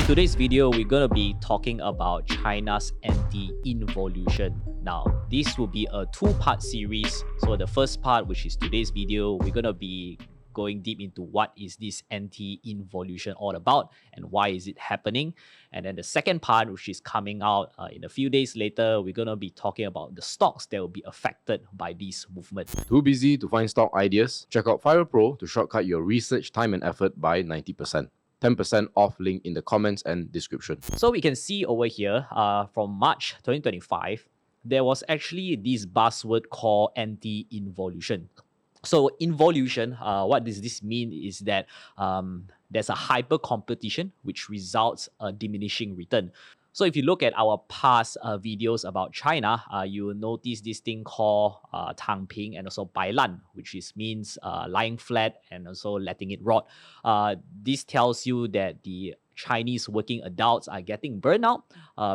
today's video, we're going to be talking about China's anti-involution. Now, this will be a two-part series. So the first part, which is today's video, we're going to be going deep into what is this anti-involution all about and why is it happening. And then the second part, which is coming out in a few days later, we're going to be talking about the stocks that will be affected by this movement. Too busy to find stock ideas? Check out FIRL Pro to shortcut your research time and effort by 90%. 10% off link in the comments and description. So we can see over here from March 2025, there was actually this buzzword called anti-involution. So involution, what does this mean is that there's a hyper competition which results a diminishing return. So if you look at our past videos about China, you will notice this thing called Tangping and also Bailan, which means lying flat and also letting it rot. This tells you that the Chinese working adults are getting burnout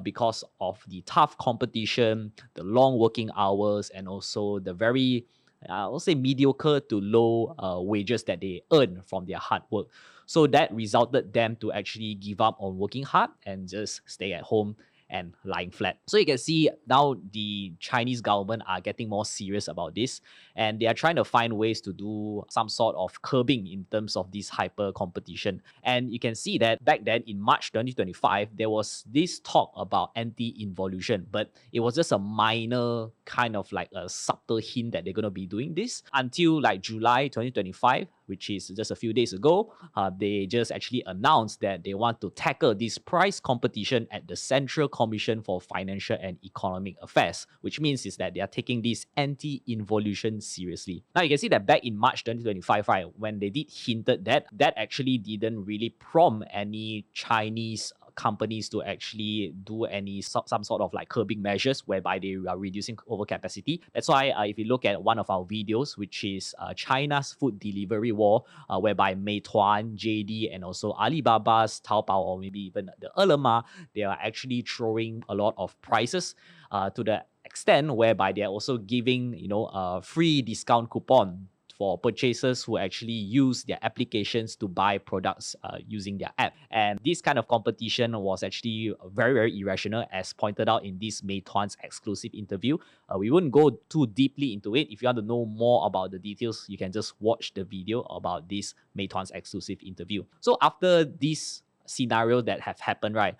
because of the tough competition, the long working hours, and also the very I'll say mediocre to low wages that they earn from their hard work. So that resulted them to actually give up on working hard and just stay at home and lying flat. So you can see now the Chinese government are getting more serious about this, and they are trying to find ways to do some sort of curbing in terms of this hyper competition. And you can see that back then in March 2025, there was this talk about anti-involution, but it was just a minor kind of like a subtle hint that they're going to be doing this until like July 2025, which is just a few days ago. They just actually announced that they want to tackle this price competition at the Central Commission for Financial and Economic Affairs, which means is that they are taking this anti-involution seriously. Now you can see that back in March 2025, right, when they did hinted that actually didn't really prompt any Chinese companies to actually do any some sort of like curbing measures whereby they are reducing overcapacity. That's why if you look at one of our videos, which is China's food delivery war, whereby Meituan, JD, and also Alibaba's Taobao, or maybe even the Ele.me, they are actually throwing a lot of prices to the extent whereby they are also giving a free discount coupon for purchasers who actually use their applications to buy products using their app. And this kind of competition was actually very, very irrational, as pointed out in this Meituan's exclusive interview. We wouldn't go too deeply into it. If you want to know more about the details, you can just watch the video about this Meituan's exclusive interview. So after this scenario that have happened, right,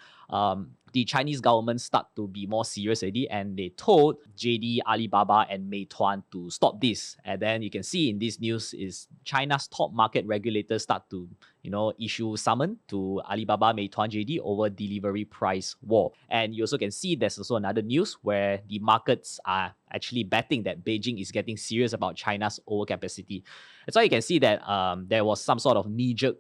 the Chinese government start to be more serious already, and they told JD, Alibaba, and Meituan to stop this. And then you can see in this news is China's top market regulators start to issue summon to Alibaba, Meituan, JD over delivery price war. And you also can see there's also another news where the markets are actually betting that Beijing is getting serious about China's overcapacity. That's why you can see that there was some sort of knee-jerk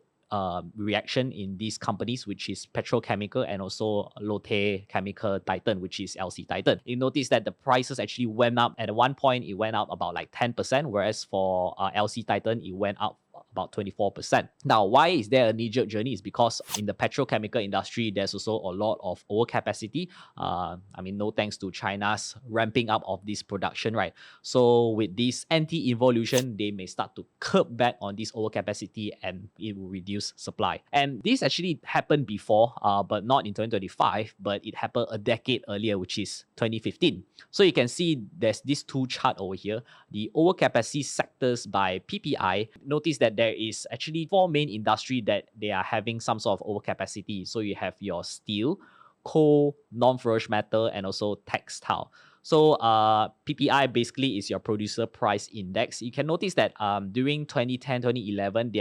reaction in these companies, which is petrochemical and also Lotte Chemical Titan, which is LC Titan. You notice that the prices actually went up. At one point, it went up about like 10%, whereas for LC Titan, it went up about 24%. Now, why is there a knee-jerk journey? Is because in the petrochemical industry, there's also a lot of overcapacity. No thanks to China's ramping up of this production, right? So with this anti-involution, they may start to curb back on this overcapacity and it will reduce supply. And this actually happened before, but not in 2025, but it happened a decade earlier, which is 2015. So you can see there's this two chart over here, the overcapacity sectors by PPI. Notice that there is actually four main industry that they are having some sort of overcapacity. So you have your steel, coal, non-ferrous metal, and also textile. So PPI basically is your producer price index. You can notice that during 2010, 2011,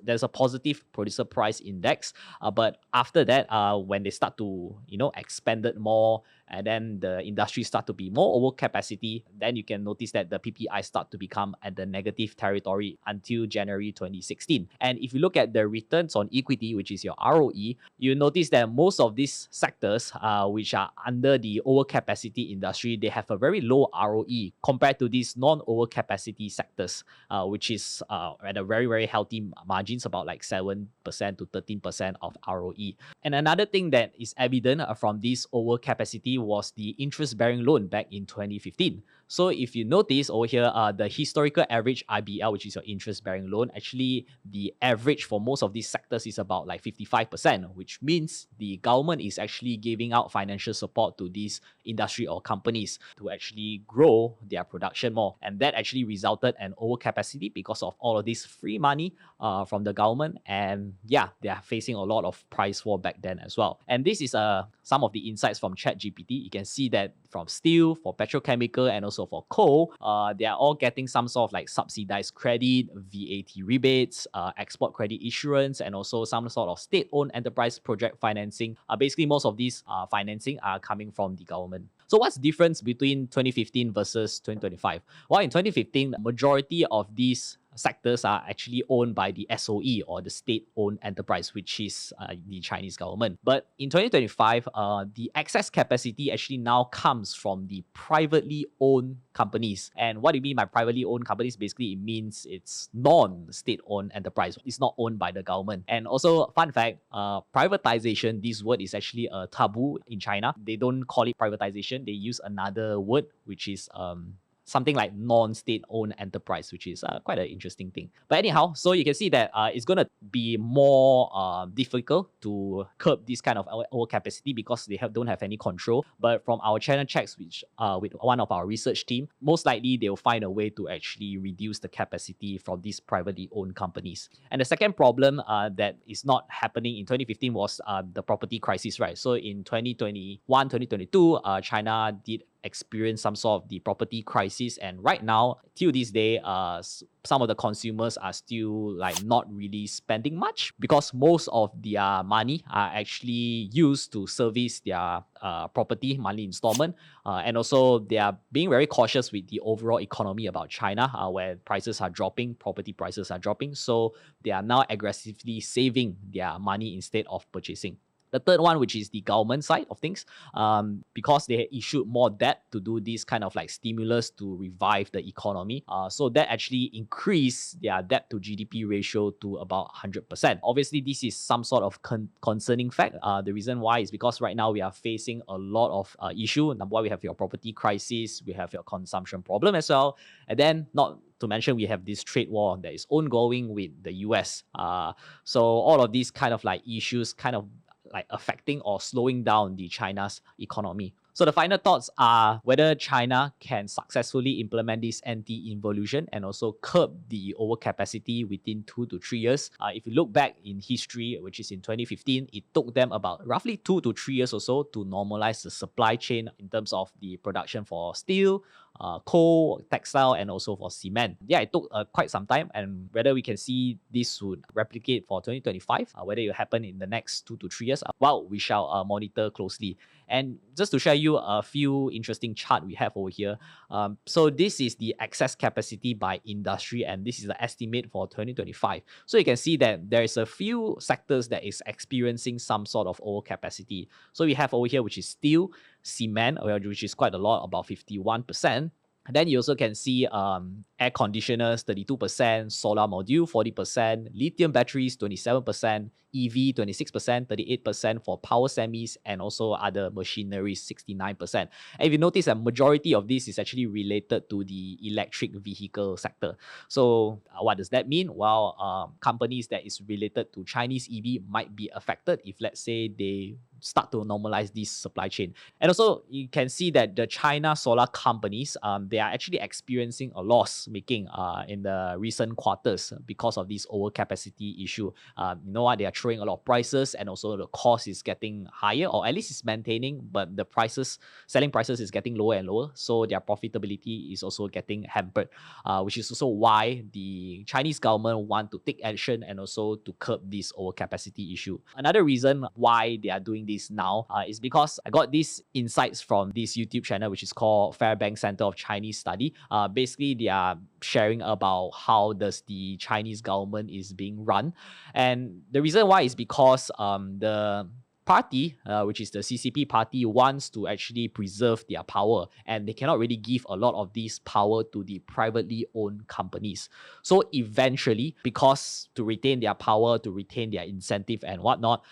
there's a positive producer price index. But after that, when they start to expanded more, and then the industry start to be more overcapacity, then you can notice that the PPI start to become at the negative territory until January 2016. And if you look at the returns on equity, which is your ROE, you notice that most of these sectors, which are under the overcapacity industry, they have a very low ROE compared to these non-overcapacity sectors, which is at a very, very healthy margins, about like 7% to 13% of ROE. And another thing that is evident from this overcapacity was the interest-bearing loan back in 2015. So if you notice over here, the historical average IBL, which is your interest-bearing loan, actually the average for most of these sectors is about like 55%, which means the government is actually giving out financial support to these industry or companies to actually grow their production more. And that actually resulted in overcapacity because of all of this free money from the government. And yeah, they are facing a lot of price war back then as well. And this is some of the insights from ChatGPT. You can see that from steel, for petrochemical, and also for coal, they are all getting some sort of like subsidized credit, VAT rebates, export credit issuance, and also some sort of state-owned enterprise project financing. Basically, most of these financing are coming from the government. So what's the difference between 2015 versus 2025? Well, in 2015, the majority of these sectors are actually owned by the SOE or the state-owned enterprise, which is the Chinese government. But in 2025, the excess capacity actually now comes from the privately owned companies. And what do you mean by privately owned companies? Basically, it means it's non-state-owned enterprise. It's not owned by the government. And also, fun fact, privatization, this word is actually a taboo in China. They don't call it privatization. They use another word, which is something like non-state-owned enterprise, which is quite an interesting thing. But anyhow, so you can see that it's going to be more difficult to curb this kind of overcapacity because they don't have any control. But from our channel checks, which with one of our research team, most likely they'll find a way to actually reduce the capacity from these privately owned companies. And the second problem that is not happening in 2015 was the property crisis, right? So in 2021, 2022, China did experience some sort of the property crisis, and right now till this day some of the consumers are still like not really spending much because most of their money are actually used to service their property monthly installment, and also they are being very cautious with the overall economy about China, where prices are dropping, property prices are dropping, so they are now aggressively saving their money instead of purchasing. The third one, which is the government side of things, because they issued more debt to do this kind of like stimulus to revive the economy. So that actually increased their debt to GDP ratio to about 100%. Obviously, this is some sort of concerning fact. The reason why is because right now we are facing a lot of issue. Number one, we have your property crisis, we have your consumption problem as well, and then not to mention we have this trade war that is ongoing with the US. So all of these kind of like issues kind of like affecting or slowing down the China's economy. So the final thoughts are whether China can successfully implement this anti-involution and also curb the overcapacity within 2 to 3 years. If you look back in history, which is in 2015, it took them about roughly 2 to 3 years or so to normalize the supply chain in terms of the production for steel, coal, textile, and also for cement. Yeah, it took quite some time, and whether we can see this would replicate for 2025, whether it will happen in the next 2 to 3 years, well, we shall monitor closely. And just to share you a few interesting chart we have over here. So this is the excess capacity by industry, and this is the estimate for 2025. So you can see that there is a few sectors that is experiencing some sort of overcapacity. So we have over here, which is steel, cement, which is quite a lot, about 51%. And then you also can see air conditioners, 32%, solar module, 40%, lithium batteries, 27%, EV, 26%, 38% for power semis, and also other machinery, 69%. And if you notice, a majority of this is actually related to the electric vehicle sector. So what does that mean? Well, companies that is related to Chinese EV might be affected if, let's say, they start to normalize this supply chain. And also, you can see that the China solar companies, they are actually experiencing a loss making in the recent quarters because of this overcapacity issue. You know what? They are throwing a lot of prices, and also the cost is getting higher, or at least it's maintaining, but the selling prices is getting lower and lower. So their profitability is also getting hampered, which is also why the Chinese government want to take action and also to curb this overcapacity issue. Another reason why they are doing this now is because I got these insights from this YouTube channel, which is called Fairbanks Center of Chinese Study. Basically, they are sharing about how does the Chinese government is being run. And the reason why is because the party, which is the CCP party, wants to actually preserve their power, and they cannot really give a lot of this power to the privately owned companies. So eventually, because to retain their power, to retain their incentive and whatnot,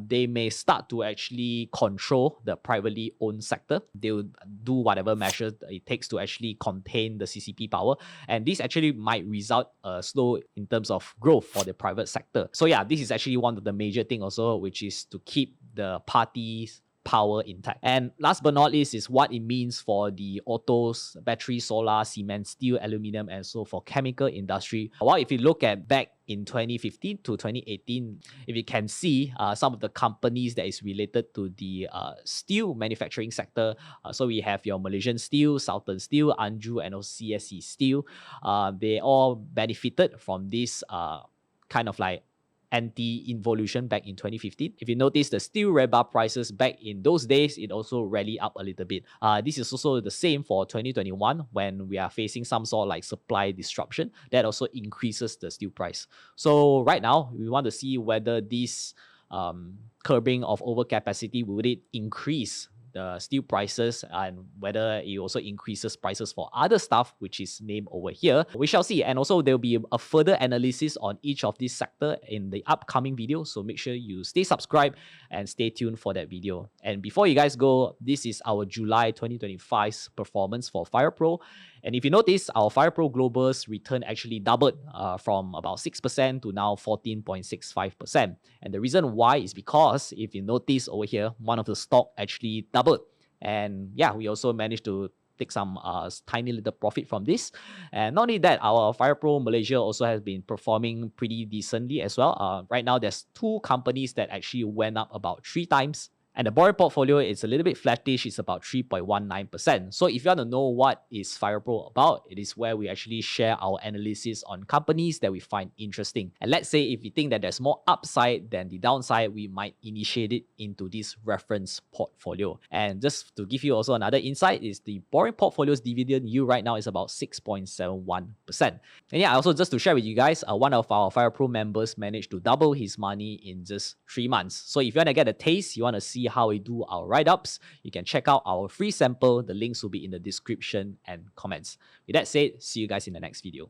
they may start to actually control the privately owned sector. They will do whatever measures it takes to actually contain the CCP power, and this actually might result slow in terms of growth for the private sector. So yeah, this is actually one of the major things also, which is to keep the party's power intact. And last but not least is what it means for the autos, battery, solar, cement, steel, aluminum, and so for chemical industry. Well, if you look at back in 2015 to 2018, if you can see some of the companies that is related to the steel manufacturing sector. So we have your Malaysian Steel, Southern Steel, Anju, and also CSE Steel. They all benefited from this kind of like anti-involution back in 2015. If you notice the steel rebar prices back in those days, it also rallied up a little bit. This is also the same for 2021 when we are facing some sort of like supply disruption that also increases the steel price. So right now, we want to see whether this curbing of overcapacity, would it increase the steel prices and whether it also increases prices for other stuff, which is named over here. We shall see. And also there will be a further analysis on each of these sector in the upcoming video. So make sure you stay subscribed and stay tuned for that video. And before you guys go, this is our July 2025 performance for FIRL Pro. And if you notice, our FIRL Pro Global's return actually doubled from about 6% to now 14.65%. And the reason why is because if you notice over here, one of the stock actually doubled. And yeah, we also managed to take some tiny little profit from this. And not only that, our FIRL Pro Malaysia also has been performing pretty decently as well. Right now, there's 2 companies that actually went up about 3 times. And the borrowing portfolio is a little bit flattish. It's about 3.19%. So if you want to know what is FIRL Pro about, it is where we actually share our analysis on companies that we find interesting. And let's say if we think that there's more upside than the downside, we might initiate it into this reference portfolio. And just to give you also another insight is the borrowing portfolio's dividend yield right now is about 6.71%. And yeah, also just to share with you guys, one of our FIRL Pro members managed to double his money in just 3 months. So if you want to get a taste, you want to see how we do our write-ups, you can check out our free sample. The links will be in the description and comments. With that said, see you guys in the next video.